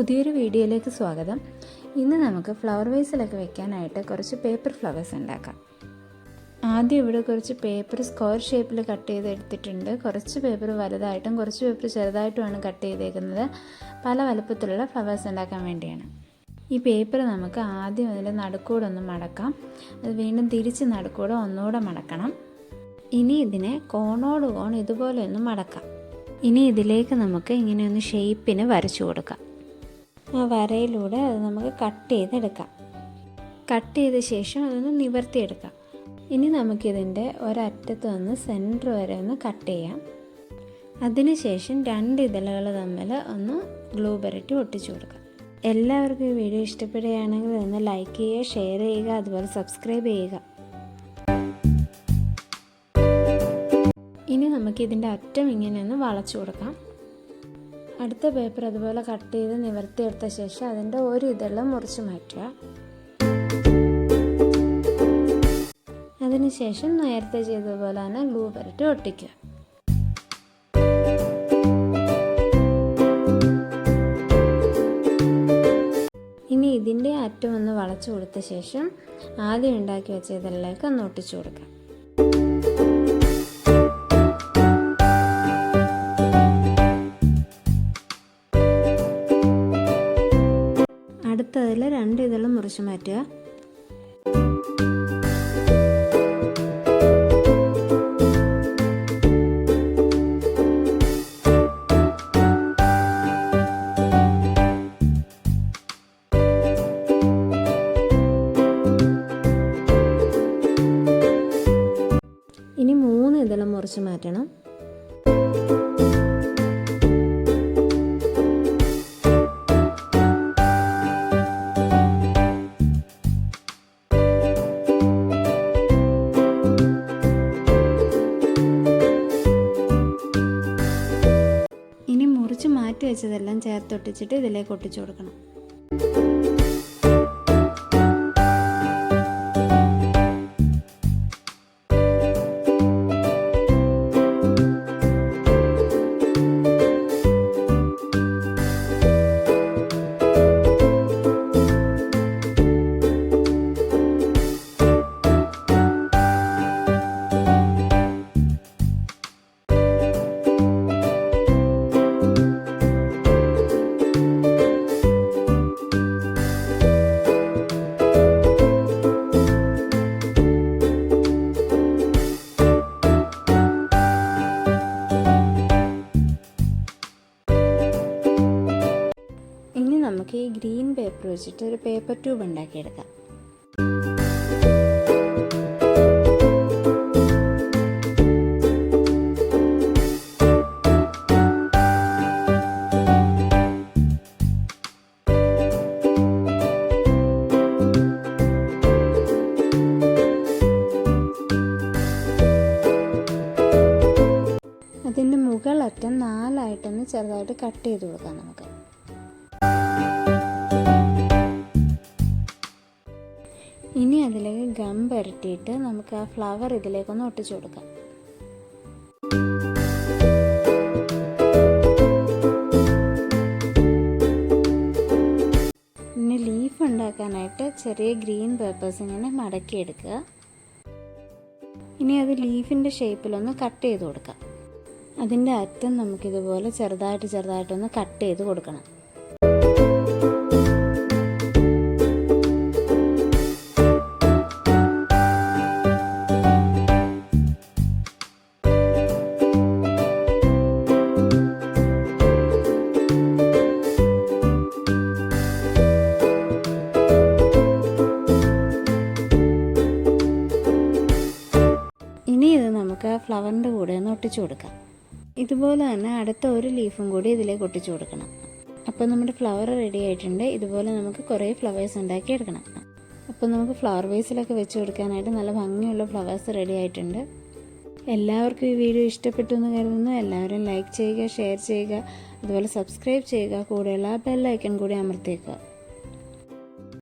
പുതിയൊരു വീഡിയോയിലേക്ക് സ്വാഗതം. ഇന്ന് നമുക്ക് ഫ്ലവർ വേസിലൊക്കെ വെക്കാനായിട്ട് കുറച്ച് പേപ്പർ ഫ്ലവേഴ്സ് ഉണ്ടാക്കാം. ആദ്യം ഇവിടെ കുറച്ച് പേപ്പർ സ്ക്വയർ ഷേപ്പിൽ കട്ട് ചെയ്തെടുത്തിട്ടുണ്ട്. കുറച്ച് പേപ്പർ വലുതായിട്ടും കുറച്ച് പേപ്പർ ചെറുതായിട്ടുമാണ് കട്ട് ചെയ്തേക്കുന്നത്. പല വലുപ്പത്തിലുള്ള ഫ്ലവേഴ്സ് ഉണ്ടാക്കാൻ വേണ്ടിയാണ്. ഈ പേപ്പർ നമുക്ക് ആദ്യം അതിൻ്റെ നടുക്കൂടെ ഒന്ന് മടക്കാം. അത് വീണ്ടും തിരിച്ച് നടുക്കൂടെ ഒന്നുകൂടെ മടക്കണം. ഇനി ഇതിനെ കോണോട് കോൺ ഇതുപോലെ ഒന്ന് മടക്കാം. ഇനി ഇതിലേക്ക് നമുക്ക് ഇങ്ങനെ ഒന്ന് ഷേപ്പിന് വരച്ചു കൊടുക്കാം. ആ വരയിലൂടെ അത് നമുക്ക് കട്ട് ചെയ്തെടുക്കാം. കട്ട് ചെയ്ത ശേഷം അതൊന്ന് നിവർത്തിയെടുക്കാം. ഇനി നമുക്കിതിൻ്റെ ഒരറ്റത്ത് നിന്ന് സെൻറ്റർ വരെ ഒന്ന് കട്ട് ചെയ്യാം. അതിനുശേഷം രണ്ട് ഇതളുകൾ തമ്മിൽ ഒന്ന് ഗ്ലൂ പുരട്ടി ഒട്ടിച്ചു കൊടുക്കാം. എല്ലാവർക്കും ഈ വീഡിയോ ഇഷ്ടപ്പെടുകയാണെങ്കിൽ ഒന്ന് ലൈക്ക് ചെയ്യുക, ഷെയർ ചെയ്യുക, അതുപോലെ സബ്സ്ക്രൈബ് ചെയ്യുക. ഇനി നമുക്കിതിൻ്റെ അറ്റം ഇങ്ങനെ ഒന്ന് വളച്ചു കൊടുക്കാം. അടുത്ത പേപ്പർ അതുപോലെ കട്ട് ചെയ്ത് നിവർത്തിയെടുത്ത ശേഷം അതിൻ്റെ ഒരു ഇതള് മുറിച്ച് മാറ്റുക. അതിനുശേഷം നേരത്തെ ചെയ്തതുപോലെ തന്നെ ഗ്ലൂ പുരട്ടി ഒട്ടിക്കുക. ഇനി ഇതിൻ്റെ അറ്റം ഒന്ന് വളച്ചു കൊടുത്ത ശേഷം ആദ്യം ഉണ്ടാക്കി വെച്ച ഇതളിലേക്ക് ഒന്ന് ഒട്ടിച്ചു കൊടുക്കാം. അടുത്തതിൽ രണ്ട് ഇതളും മുറിച്ച് മാറ്റുക. ഇനി 3 ഇതളും മുറിച്ച് മാറ്റണം. മുറിച്ച് മാറ്റി വെച്ചതെല്ലാം ചേർത്തൊട്ടിച്ചിട്ട് ഇതിലേക്ക് ഒട്ടിച്ചു കൊടുക്കണം. ഇനി നമുക്ക് ഈ ഗ്രീൻ പേപ്പർ വെച്ചിട്ട് ഒരു പേപ്പർ ട്യൂബ് ഉണ്ടാക്കിയെടുക്കാം. അതിൻ്റെ മുകളറ്റം 4ആയിട്ടൊന്ന് ചെറുതായിട്ട് കട്ട് ചെയ്ത് കൊടുക്കാം നമുക്ക്. ഇനി അതിലേക്ക് ഗം പുരട്ടിയിട്ട് നമുക്ക് ആ ഫ്ലവർ ഇതിലേക്കൊന്ന് ഒട്ടിച്ചു കൊടുക്കാം. പിന്നെ ലീഫ് ഉണ്ടാക്കാനായിട്ട് ചെറിയ ഗ്രീൻ പേപ്പേഴ്സ് ഇങ്ങനെ മടക്കിയെടുക്കുക. ഇനി അത് ലീഫിൻ്റെ ഷേപ്പിലൊന്ന് കട്ട് ചെയ്ത് കൊടുക്കാം. അതിൻ്റെ അറ്റം നമുക്കിതുപോലെ ചെറുതായിട്ടൊന്ന് കട്ട് ചെയ്ത് കൊടുക്കണം. ഇനി ഇത് നമുക്ക് ആ ഫ്ലവറിൻ്റെ കൂടെ ഒന്ന് ഒട്ടിച്ചു കൊടുക്കാം. ഇതുപോലെ തന്നെ അടുത്ത ഒരു ലീഫും കൂടി ഇതിലേക്ക് ഒട്ടിച്ചു കൊടുക്കണം. അപ്പോൾ നമ്മുടെ ഫ്ലവർ റെഡി ആയിട്ടുണ്ട്. ഇതുപോലെ നമുക്ക് കുറേ ഫ്ലവേഴ്സ് ഉണ്ടാക്കി എടുക്കണം. അപ്പോൾ നമുക്ക് ഫ്ലവർ വേസിലൊക്കെ വെച്ച് കൊടുക്കാനായിട്ട് നല്ല ഭംഗിയുള്ള ഫ്ലവേഴ്സ് റെഡി ആയിട്ടുണ്ട്. എല്ലാവർക്കും ഈ വീഡിയോ ഇഷ്ടപ്പെട്ടു എന്ന് കരുതുന്നു. എല്ലാവരും ലൈക്ക് ചെയ്യുക, ഷെയർ ചെയ്യുക, അതുപോലെ സബ്സ്ക്രൈബ് ചെയ്യുക. കൂടെയുള്ള ആ ബെൽ ഐക്കൺ കൂടി അമർത്തിയേക്കുക.